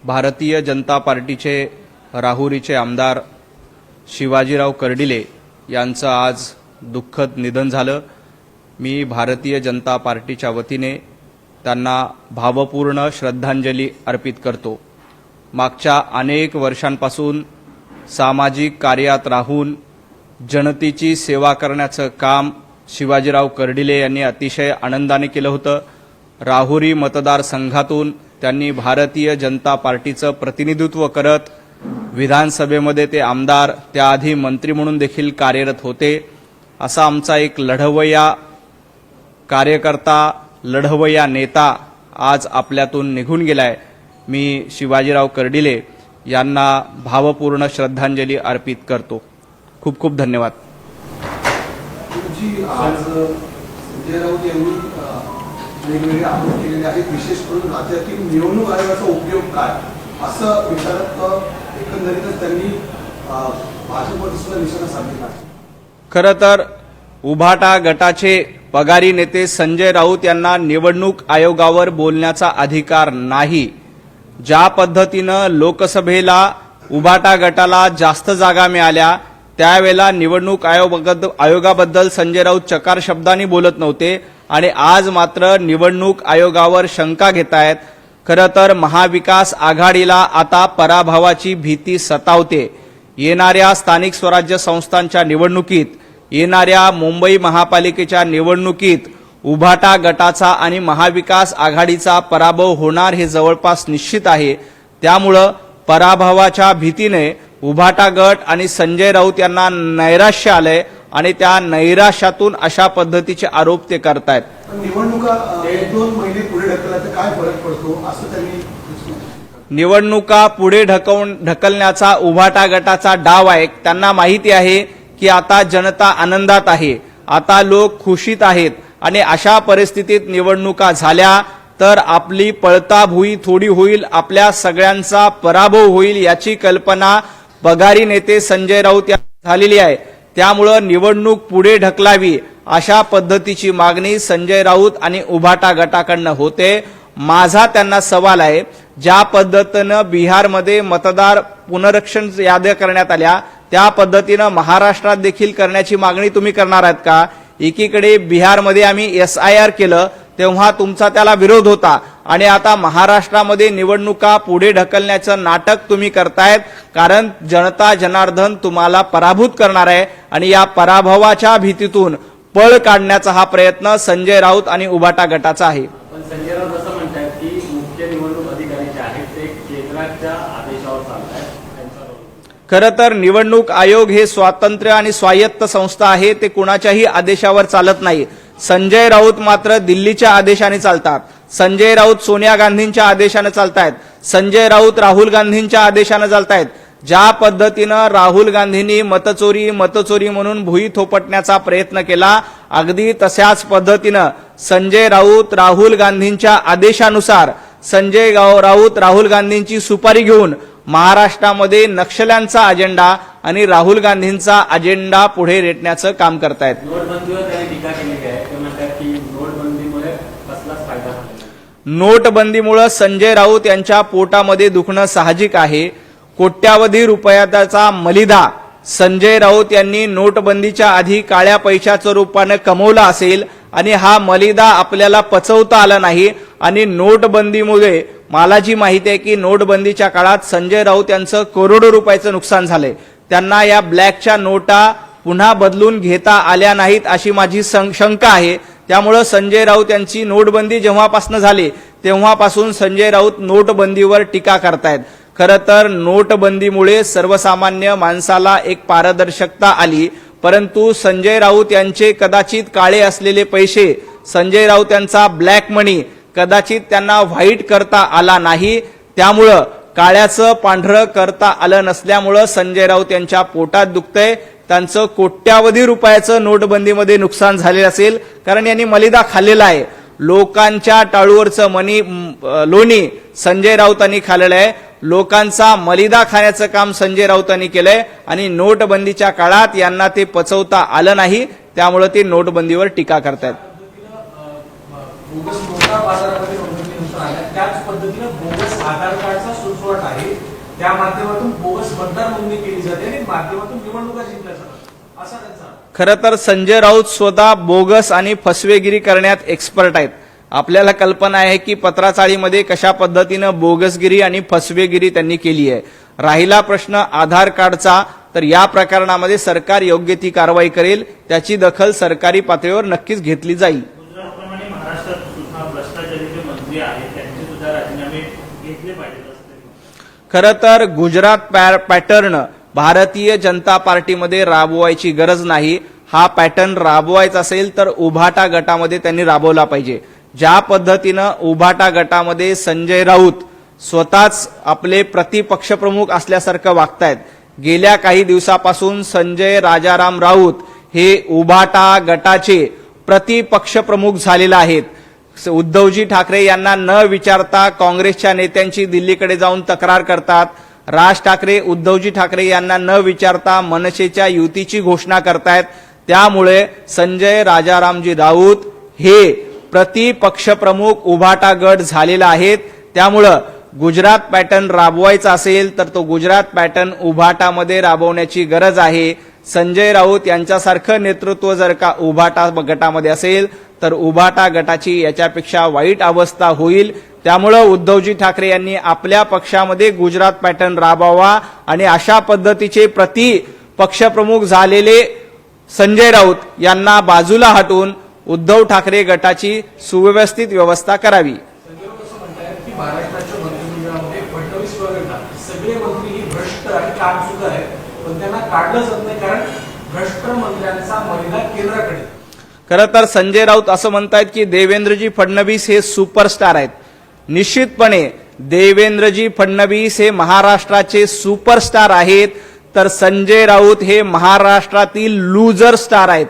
भारतीय जनता पार्टीचे राहुरीचे आमदार शिवाजीराव कर्डिले यांचं आज दुःखद निधन झालं। मी भारतीय जनता पार्टीच्या वतीने त्यांना भावपूर्ण श्रद्धांजली अर्पित करतो। मागच्या अनेक वर्षांपासून सामाजिक कार्यात राहून जनतेची सेवा करण्याचं काम शिवाजीराव कर्डिले यांनी अतिशय आनंदाने केलं होतं। राहुरी मतदारसंघातून त्यांनी भारतीय जनता पार्टीचं प्रतिनिधित्व करत विधानसभेमध्ये ते आमदार, त्याआधी मंत्री म्हणून देखील कार्यरत होते। असा आमचा एक लढवय्या कार्यकर्ता, लढवय्या नेता आज आपल्यातून निघून गेलाय। मी शिवाजीराव कर्डिले यांना भावपूर्ण श्रद्धांजली अर्पित करतो। खूप खूप धन्यवाद। आज संजय राऊत यांनी वेगवेगळे आरोप केलेले आहेत, विशेष करून राज्यातील निवडणूक आयोगाचा उपयोग काय असं विचारत एकंदरीतच त्यांनी भाजपवर सुद्धा निशाणा साधलेला आहे। खरं तर उभाटा गटाचे पगारी नेते संजय राऊत यांना निवडणूक आयोगावर बोलण्याचा अधिकार नाही। ज्या पद्धतीनं लोकसभेला उभाटा गटाला जास्त जागा मिळाल्या त्यावेळेला निवडणूक आयोगाबद्दल संजय राऊत चकार शब्दांनी बोलत नव्हते आणि आज मात्र निवडणूक आयोगावर शंका घेतायत। खरं तर महाविकास आघाडीला आता पराभवाची भीती सतावते। येणाऱ्या स्थानिक स्वराज्य संस्थांच्या निवडणुकीत, येणाऱ्या मुंबई महापालिकेच्या निवडणुकीत उभाटा गटाचा आणि महाविकास आघाडीचा पराभव होणार हे जवळपास निश्चित आहे। त्यामुळे पराभवाच्या भीतीने उभाटा गट आणि संजय राऊत यांना नैराश्य आलंय आणि त्या नैराश्यातून अशा पद्धतीचे आरोप ते करतायत। निवडणुका 1-2 महिने पुढे ढकलला तर काय फरक पडतो असं त्यांनी निवडणुका पुढे ढकलण्याचा उभाटा गटाचा डाव आहे। त्यांना माहिती आहे की आता जनता आनंदात आहे, आता लोक खुशीत आहेत आणि अशा परिस्थितीत निवडणुका झाल्या तर आपली पळताभुई थोडी होईल, आपल्या सगळ्यांचा पराभव होईल याची कल्पना पगारी नेते संजय राऊत यांना झालेली आहे। त्यामुळे निवडणूक पुढे ढकलावी अशा पद्धतीची मागणी संजय राऊत आणि उभाटा गटाकडून होते। माझा त्यांना सवाल आहे, ज्या पद्धतीनं बिहारमध्ये मतदार पुनरीक्षण याद्या करण्यात आल्या त्या पद्धतीनं महाराष्ट्रात देखील करण्याची मागणी तुम्ही करणार आहात का? एकीकडे बिहारमध्ये आम्ही SIR केलं तेव्हा तुमचा त्याला विरोध होता आणि आता महाराष्ट्रामध्ये निवडणुका पुढे ढकलण्याचं नाटक तुम्ही करतायत, कारण जनता जनार्दन तुम्हाला पराभूत करणार आहे आणि या पराभवाच्या भीतीतून पळ काढण्याचा हा प्रयत्न संजय राऊत आणि उभाटा गटाचा आहे। पण संजय राऊत असं म्हणतात की मुख्य निवडणूक अधिकारी जे आहेत ते केंद्राच्या आदेशावर चालतात। खरं तर निवडणूक आयोग हे स्वातंत्र्य आणि स्वायत्त संस्था आहे, ते कुणाच्याही आदेशावर चालत नाही। संजय राऊत मात्र दिल्लीच्या आदेशाने चालतात। संजय राऊत सोनिया गांधींच्या आदेशाने चालतायत, संजय राऊत राहुल गांधींच्या आदेशाने चालतायत। ज्या पद्धतीनं राहुल गांधींनी मतचोरी म्हणून भुई थोपटण्याचा प्रयत्न केला, अगदी तशाच पद्धतीनं संजय राऊत राहुल गांधींच्या आदेशानुसार संजय राऊत राहुल गांधींची सुपारी घेऊन महाराष्ट्रामध्ये नक्षल्यांचा अजेंडा आणि राहुल गांधींचा अजेंडा पुढे रेटण्याचं काम करतायत। नोटबंदीवर त्यांनी टीका केली आहे, ते म्हणतात की नोटबंदीमुळे कसलाच फायदा झाला। नोटबंदीमुळे संजय राऊत यांच्या पोटामध्ये दुखणं साहजिक आहे। कोट्यावधी रुपयाचा मलिदा संजय राऊत यांनी नोटबंदीच्या आधी काळ्या पैशाचं रूपाने कमवला असेल आणि हा मलिदा आपल्याला पचवता आला नाही आणि नोटबंदीमुळे मला जी माहिती आहे की नोटबंदीच्या काळात संजय राऊत यांचं करोडो रुपयाचं नुकसान झालंय। त्यांना या ब्लॅकच्या नोटा पुन्हा बदलून घेता आल्या नाहीत अशी माझी शंका आहे। त्यामुळे संजय राऊत यांची नोटबंदी जेव्हापासून झाली तेव्हापासून संजय राऊत नोटबंदीवर टीका करतायत। खरं तर नोटबंदीमुळे सर्वसामान्य माणसाला एक पारदर्शकता आली, परंतु संजय राऊत यांचे कदाचित काळे असलेले पैसे, संजय राऊत यांचा ब्लॅक मनी कदाचित त्यांना व्हाईट करता आला नाही। त्यामुळं काळ्याचं पांढरं करता आलं नसल्यामुळं संजय राऊत यांच्या पोटात दुखतंय। त्यांचं कोट्यावधी रुपयाचं नोटबंदीमध्ये नुकसान झालेलं असेल, कारण यांनी मलिदा खाल्लेला आहे। लोकांच्या टाळूवरचं लोणी संजय राऊतांनी खाल्लेलं आहे। लोकांचा मलिदा खाण्याचं काम संजय राऊतांनी केलंय आणि नोटबंदीच्या काळात यांना ते पचवता आलं नाही, त्यामुळे ते नोटबंदीवर टीका करतायत। बोगस नोटा बाजारामध्ये त्याच पद्धतीने बोगस आधार कार्डचा घुसवट आहे, त्या माध्यमातून बोगस मतदार नोंदणी केली जाते आणि माध्यमातून निवडणुका जिंकल्या जातात असा त्यांचा. खरं तर संजय राऊत स्वतः बोगस आणि फसवेगिरी करण्यात एक्सपर्ट आहेत. आपल्याला कल्पना आहे की पत्राचाळीमध्ये कशा पद्धतीनं बोगसगिरी आणि फसवेगिरी त्यांनी केली आहे. राहिला प्रश्न आधार कार्डचा, तर या प्रकरणामध्ये सरकार योग्य ती कारवाई करेल, त्याची दखल सरकारी पातळीवर नक्कीच घेतली जाईल. गुजरातप्रमाणे महाराष्ट्रात सुद्धा भ्रष्टाचारी जे मंत्री आहेत त्यांचे सुद्धा राजीनामे घेतले पाहिजेत असं. खरं तर गुजरात पॅटर्न भारतीय जनता पार्टीमध्ये राबवायची गरज नाही. हा पॅटर्न राबवायचा असेल तर उभाटा गटामध्ये त्यांनी राबवला पाहिजे. ज्या पद्धतीनं उभाटा गटामध्ये संजय राऊत स्वतःच आपले प्रतिपक्ष प्रमुख असल्यासारखं वागतायत. गेल्या काही दिवसापासून संजय राजाराम राऊत हे उभाटा गटाचे प्रतिपक्ष प्रमुख झालेले आहेत. उद्धवजी ठाकरे यांना न विचारता काँग्रेसच्या नेत्यांची दिल्लीकडे जाऊन तक्रार करतात. राज ठाकरे उद्धवजी ठाकरे यांना न विचारता मनसेच्या युतीची घोषणा करतायत. त्यामुळे संजय राजारामजी राऊत हे प्रतिपक्ष प्रमुख उभाटा गट झालेला आहेत. त्यामुळं गुजरात पॅटर्न राबवायचा असेल तर तो गुजरात पॅटर्न उभाटामध्ये राबवण्याची गरज आहे. संजय राऊत यांच्यासारखं नेतृत्व जर का उभाटा गटामध्ये असेल तर उभाटा गटाची याच्यापेक्षा वाईट अवस्था होईल. त्यामुळं उद्धवजी ठाकरे यांनी आपल्या पक्षामध्ये गुजरात पॅटर्न राबवावा आणि अशा पद्धतीचे प्रतिपक्षप्रमुख झालेले संजय राऊत यांना बाजूला हटवून उद्धव ठाकरे गटाची सुव्यवस्थित व्यवस्था करावी. संजय राऊत असं म्हणतात की महाराष्ट्राच्या मंत्रिमंडळामध्ये फडणवीस वगैरे सगळे मंत्री ही भ्रष्ट आणि कामचुकार आहेत, पण त्यांना काढलं जात नाही कारण भ्रष्ट मंत्र्यांचा मलिदा केंद्राकडे. खरं तर संजय राऊत असं म्हणतायत की देवेंद्रजी फडणवीस हे सुपरस्टार आहेत. निश्चितपणे देवेंद्रजी फडणवीस हे महाराष्ट्राचे सुपरस्टार आहेत, तर संजय राऊत हे महाराष्ट्रातील लूजर स्टार आहेत.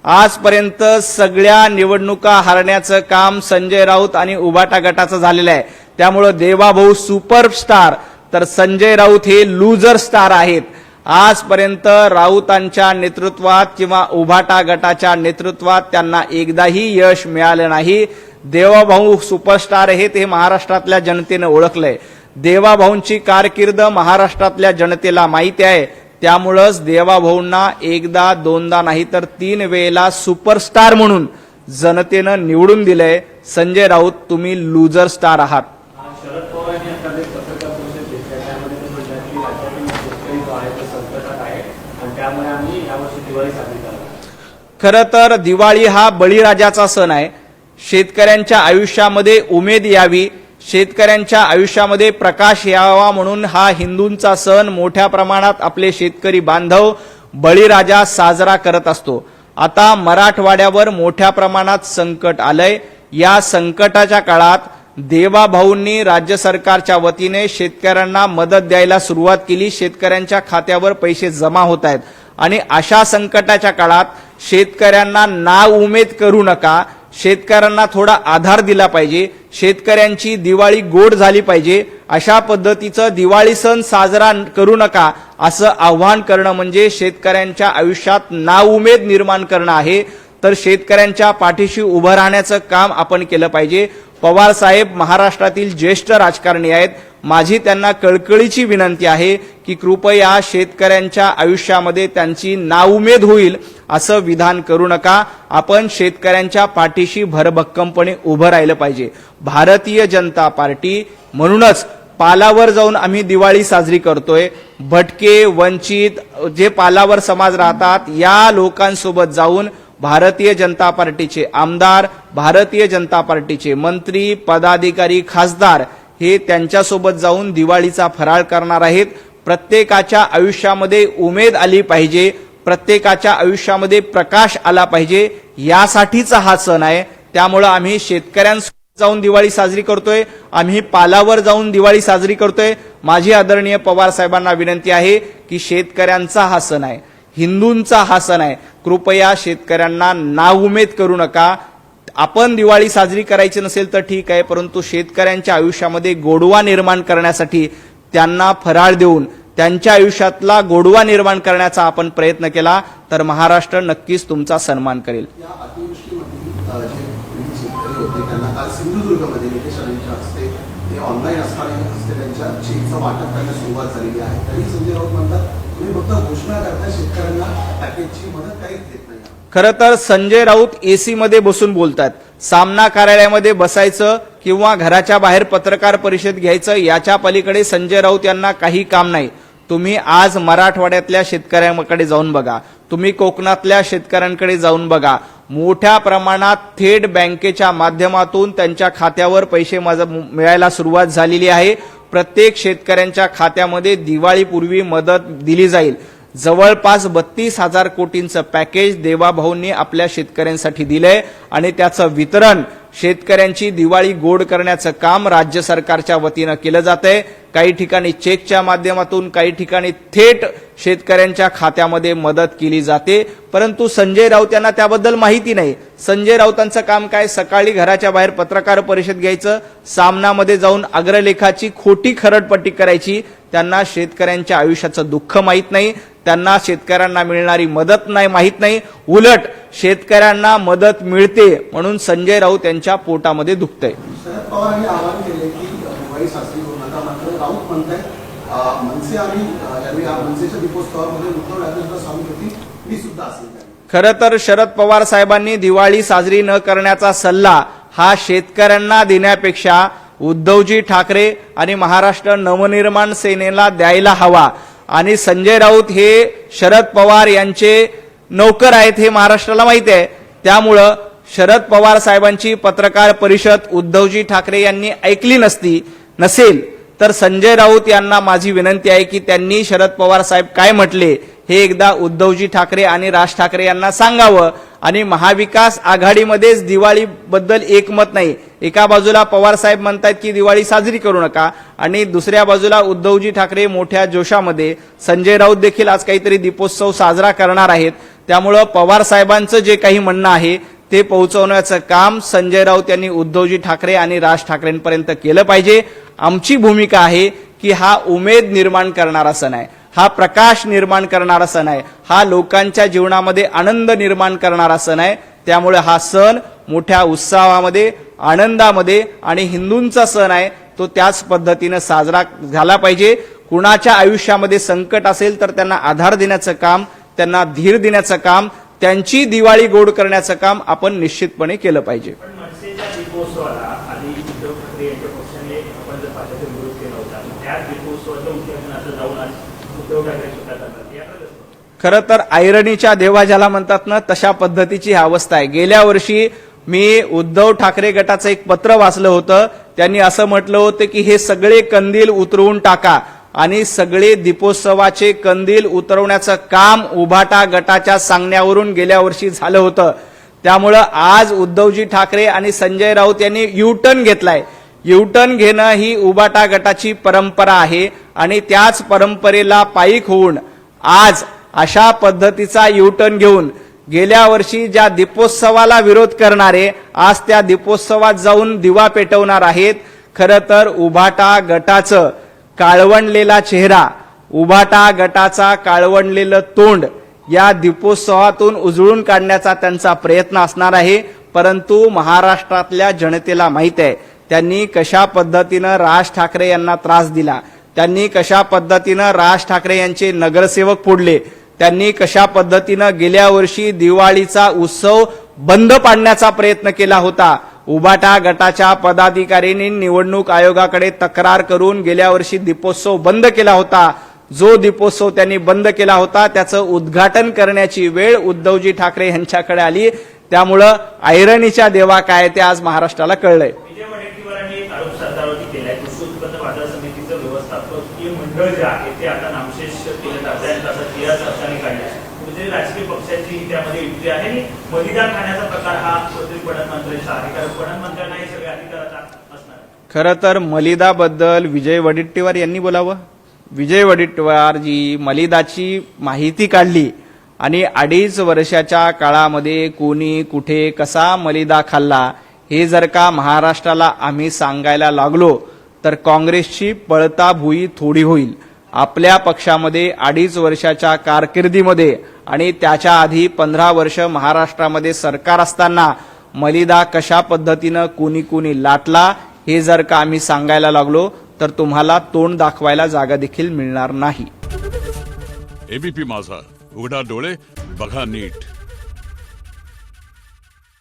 आजपर्यंत सगळ्या निवडणुका हारण्याचं काम संजय राऊत आणि उभाटा गटाचं झालेलं आहे. त्यामुळं देवाभाऊ सुपरस्टार तर संजय राऊत हे लूजर स्टार आहेत. आजपर्यंत राऊतांच्या नेतृत्वात किंवा उभाटा गटाच्या नेतृत्वात त्यांना एकदाही यश मिळालं नाही. देवाभाऊ सुपरस्टार आहेत हे महाराष्ट्रातल्या जनतेनं ओळखलंय. देवाभाऊंची कारकीर्द महाराष्ट्रातल्या जनतेला माहिती आहे. त्यामुळंच देवाभाऊंना एकदा दोनदा नाही तर 3 वेळेला सुपरस्टार म्हणून जनतेनं निवडून दिलंय. संजय राऊत तुम्ही लूजर स्टार आहात. शरद पवार यांनी आता एक पत्रकार परिषद घेतली त्यामध्ये ते म्हणतात की राज्यातील शेतकरी जो आहे तो संकटात आहे आणि त्यामुळे आम्ही यावर्षी दिवाळी साजरी करणार. खरं तर दिवाळी हा बळीराजाचा सण आहे. शेतकऱ्यांच्या आयुष्यामध्ये उमेद यावी, शेतकऱ्यांच्या आयुष्यामध्ये प्रकाश यावा म्हणून हा हिंदूंचा सण मोठ्या प्रमाणात आपले शेतकरी बांधव बळीराजा साजरा करत असतो. आता मराठवाड्यावर मोठ्या प्रमाणात संकट आलंय. या संकटाच्या काळात देवाभाऊंनी राज्य सरकारच्या वतीने शेतकऱ्यांना मदत द्यायला सुरुवात केली. शेतकऱ्यांच्या खात्यावर पैसे जमा होत आहेत आणि अशा संकटाच्या काळात शेतकऱ्यांना नाउमेद करू नका. शेतकऱ्यांना थोडा आधार दिला पाहिजे. शेतकऱ्यांची दिवाळी गोड झाली पाहिजे. अशा पद्धतीचं दिवाळी सण साजरा करू नका असं आव्हान करणं म्हणजे शेतकऱ्यांच्या आयुष्यात नाउमेद निर्माण करणं आहे. तर शेतकऱ्यांच्या पाठीशी उभं राहण्याचं काम आपण केलं पाहिजे. पवार साहेब महाराष्ट्रातील ज्येष्ठ राजकारणी आहेत. माझी त्यांना कळकळीची विनंती आहे की कृपया शेतकऱ्यांच्या आयुष्यामध्ये त्यांची नाउमेद होईल असं विधान करू नका. आपण शेतकऱ्यांच्या पाठीशी भरभक्कमपणे उभं राहिलं पाहिजे. भारतीय जनता पार्टी म्हणूनच पालावर जाऊन आम्ही दिवाळी साजरी करतोय. भटके, वंचित जे पालावर समाज राहतात या लोकांसोबत जाऊन भारतीय जनता पार्टीचे आमदार, भारतीय जनता पार्टीचे मंत्री, पदाधिकारी, खासदार हे त्यांच्यासोबत जाऊन दिवाळीचा फराळ करणार आहेत. प्रत्येकाच्या आयुष्यामध्ये उमेद आली पाहिजे, प्रत्येकाच्या आयुष्यामध्ये प्रकाश आला पाहिजे, यासाठीचा हा सण आहे. त्यामुळे आम्ही शेतकऱ्यांसोबत जाऊन दिवाळी साजरी करतोय, आम्ही पालावर जाऊन दिवाळी साजरी करतोय. माझी आदरणीय पवार साहेबांना विनंती आहे की शेतकऱ्यांचा हा सण आहे, हिंदूंचा हा सण आहे. कृपया शेतकऱ्यांना नाउमेद करू नका. आपण दिवाळी साजरी करायची नसेल तर ठीक आहे, परंतु शेतकऱ्यांच्या आयुष्यामध्ये गोडवा निर्माण करण्यासाठी त्यांना फराळ देऊन त्यांच्या आयुष्यातला गोडवा निर्माण करण्याचा आपण प्रयत्न केला तर महाराष्ट्र नक्कीच तुमचा सन्मान करेल. या अतिवृष्टीमध्ये जे शेतकरी होते त्यांना काल सिंधुदुर्गमध्ये निलेश राणेंच्या हस्ते ऑनलाईन असलेल्यांच्या चेकचं वाटप करण्यास सुरुवात झालेली आहे. तरी संजय राऊत म्हणतात तुम्ही फक्त घोषणा करता, शेतकऱ्यांना पॅकेजची मदत काहीच देत नाही. खरं तर संजय राऊत एसी मध्ये बसून बोलतात. सामना कार्यालयामध्ये बसायचं किंवा घराच्या बाहेर पत्रकार परिषद घ्यायचं याच्या पलीकडे संजय राऊत यांना काही काम नाही. तुम्ही आज मराठवाड्यातल्या शेतकऱ्यांकडे जाऊन बघा, तुम्ही कोकणातल्या शेतकऱ्यांकडे जाऊन बघा. मोठ्या प्रमाणात थेट बँकेच्या माध्यमातून त्यांच्या खात्यावर पैसे मिळायला सुरुवात झालेली आहे. प्रत्येक शेतकऱ्यांच्या खात्यामध्ये दिवाळीपूर्वी मदत दिली जाईल. जवळपास 32,000 कोटींचं पॅकेज देवाभाऊंनी आपल्या शेतकऱ्यांसाठी दिलंय आणि त्याचं वितरण शेतकऱ्यांची दिवाळी गोड करण्याचं काम राज्य सरकारच्या वतीनं केलं जातंय. काही ठिकाणी चेकच्या माध्यमातून, काही ठिकाणी थेट शेतकऱ्यांच्या खात्यामध्ये मदत केली जाते. परंतु संजय राऊत यांना त्याबद्दल माहिती नाही. संजय राऊतांचं काम काय? सकाळी घराच्या बाहेर पत्रकार परिषद घ्यायचं, सामनामध्ये जाऊन अग्रलेखाची खोटी खरडपट्टी करायची. त्यांना शेतकऱ्यांच्या आयुष्याचं दुःख माहीत नाही, त्यांना शेतकऱ्यांना मिळणारी मदत नाही माहीत नाही. उलट शेतकऱ्यांना मदत मिळते म्हणून संजय राऊत यांच्या पोटामध्ये दुखतंय. शरद पवारांनी आवाहन केले की दिवाळी साजरी करू नका, मात्र राऊत म्हणतायत मनसे आणि यावेळी मनसेच्या दीपोत्सवामध्ये उद्धव ठाकरेंना सांगून होती मी सुद्धा असेल. खरं तर शरद पवार साहेबांनी दिवाळी साजरी न करण्याचा सल्ला हा शेतकऱ्यांना देण्यापेक्षा उद्धवजी ठाकरे आणि महाराष्ट्र नवनिर्माण सेनेला द्यायला हवा. आणि संजय राऊत हे शरद पवार यांचे नौकर आहेत हे महाराष्ट्राला माहिती आहे. त्यामुळं शरद पवार साहेबांची पत्रकार परिषद उद्धवजी ठाकरे यांनी ऐकली नसेल तर संजय राऊत यांना माझी विनंती आहे की त्यांनी शरद पवार साहेब काय म्हटले हे एकदा उद्धवजी ठाकरे आणि राज ठाकरे यांना सांगावं. आणि महाविकास आघाडीमध्येच दिवाळीबद्दल एकमत नाही. एका बाजूला पवार साहेब म्हणतात की दिवाळी साजरी करू नका आणि दुसऱ्या बाजूला उद्धवजी ठाकरे मोठ्या जोशामध्ये, संजय राऊत देखील आज काहीतरी दीपोत्सव साजरा करणार आहेत. त्यामुळं पवार साहेबांचं जे काही म्हणणं आहे ते पोहोचवण्याचं काम संजय राऊत यांनी उद्धवजी ठाकरे आणि राज ठाकरेंपर्यंत केलं पाहिजे. आमची भूमिका आहे की हा उमेद निर्माण करणारा सण आहे, हा प्रकाश निर्माण करणारा सण आहे, हा लोकांच्या जीवनामध्ये आनंद निर्माण करणारा सण आहे. त्यामुळे हा सण मोठ्या उत्साहामध्ये, आनंदामध्ये आणि हिंदूंचा सण आहे तो त्याच पद्धतीनं साजरा झाला पाहिजे. कुणाच्या आयुष्यामध्ये संकट असेल तर त्यांना आधार देण्याचं काम, त्यांना धीर देण्याचं काम, त्यांची दिवाळी गोड करण्याचं काम आपण निश्चितपणे केलं पाहिजे. पण मनसेच्या दीपोत्सवाला आधी उद्धव ठाकरे यांच्या पक्षाने आपण जर पाठवतो विरोध केला होता, त्या दीपोत्सवाच्या उद्यापनाचं जाऊन आज उद्धव ठाकरे सुद्धा करतात. याकडे खरं तर ऐरणीच्या देवा ज्याला म्हणतात ना, तशा पद्धतीची ही अवस्था आहे. गेल्या वर्षी मी उद्धव ठाकरे गटाचं एक पत्र वाचलं होतं. त्यांनी असं म्हटलं होतं की हे सगळे कंदील उतरवून टाका आणि सगळे दीपोत्सवाचे कंदील उतरवण्याचं काम उभाटा गटाच्या सांगण्यावरून गेल्या वर्षी झालं होतं. त्यामुळं आज उद्धवजी ठाकरे आणि संजय राऊत यांनी युटर्न घेतलाय. युटर्न घेणं ही उभाटा गटाची परंपरा आहे आणि त्याच परंपरेला पायीक होऊन आज अशा पद्धतीचा युटर्न घेऊन गेल्या वर्षी ज्या दीपोत्सवाला विरोध करणारे आज त्या दीपोत्सवात जाऊन दिवा पेटवणार आहेत. खरं तर उभाटा गटाचं काळवंडलेला चेहरा, उभाटा गटाचा काळवंडलेलं तोंड या दीपोत्सवातून उजळून काढण्याचा त्यांचा प्रयत्न असणार आहे. परंतु महाराष्ट्रातल्या जनतेला माहित आहे त्यांनी कशा पद्धतीनं राज ठाकरे यांना त्रास दिला, त्यांनी कशा पद्धतीनं राज ठाकरे यांचे नगरसेवक फोडले, त्यांनी कशा पद्धतीनं गेल्या वर्षी दिवाळीचा उत्सव बंद पाडण्याचा प्रयत्न केला होता. उभाटा गटाच्या पदाधिकाऱ्यांनी निवडणूक आयोगाकडे तक्रार करून गेल्या वर्षी दीपोत्सव बंद केला होता. जो दीपोत्सव त्यांनी बंद केला होता त्याचं उद्घाटन करण्याची वेळ उद्धवजी ठाकरे यांच्याकडे आली. त्यामुळं ऐरणीच्या देवा काय ते आज महाराष्ट्राला कळलंय. विजय वडेट्टीवारांनी एक आरोप सरकारवरती केलाय. कृषी उत्पन्न बाजार समितीचं व्यवस्थापकीय मंडळ जे आहे ते आता नामशेष केलं जात आहे, असं तिराच अर्थाने काढलं. म्हणजे राजकीय पक्षाची त्यामध्ये युक्ती आहे आणि मलिदा खाण्याचा प्रकार हा पणन मंत्र्यांचा आहे, कारण पणन मंत्र्यांना हे सगळे अधिकार असणार आहे. खरं तर मलिदाबद्दल विजय वडेट्टीवार यांनी बोलावं. विजय वडेट्टीवार जी मलिदाची माहिती काढली आणि 2.5 वर्षाच्या काळामध्ये कोणी कुठे कसा मलिदा खाल्ला हे जर का महाराष्ट्राला आम्ही सांगायला लागलो तर काँग्रेसची पळता भुई थोडी होईल. आपल्या पक्षामध्ये 2.5 वर्षाच्या कारकिर्दीमध्ये आणि त्याच्या आधी 15 वर्ष महाराष्ट्रामध्ये सरकार असताना मलिदा कशा पद्धतीनं कोणी लाटला हे जर का आम्ही सांगायला लागलो तर तुम्हाला तोंड दाखवायला जागा देखील मिळणार नाही. एबीपी माझा, उघडा डोळे बघा नीट.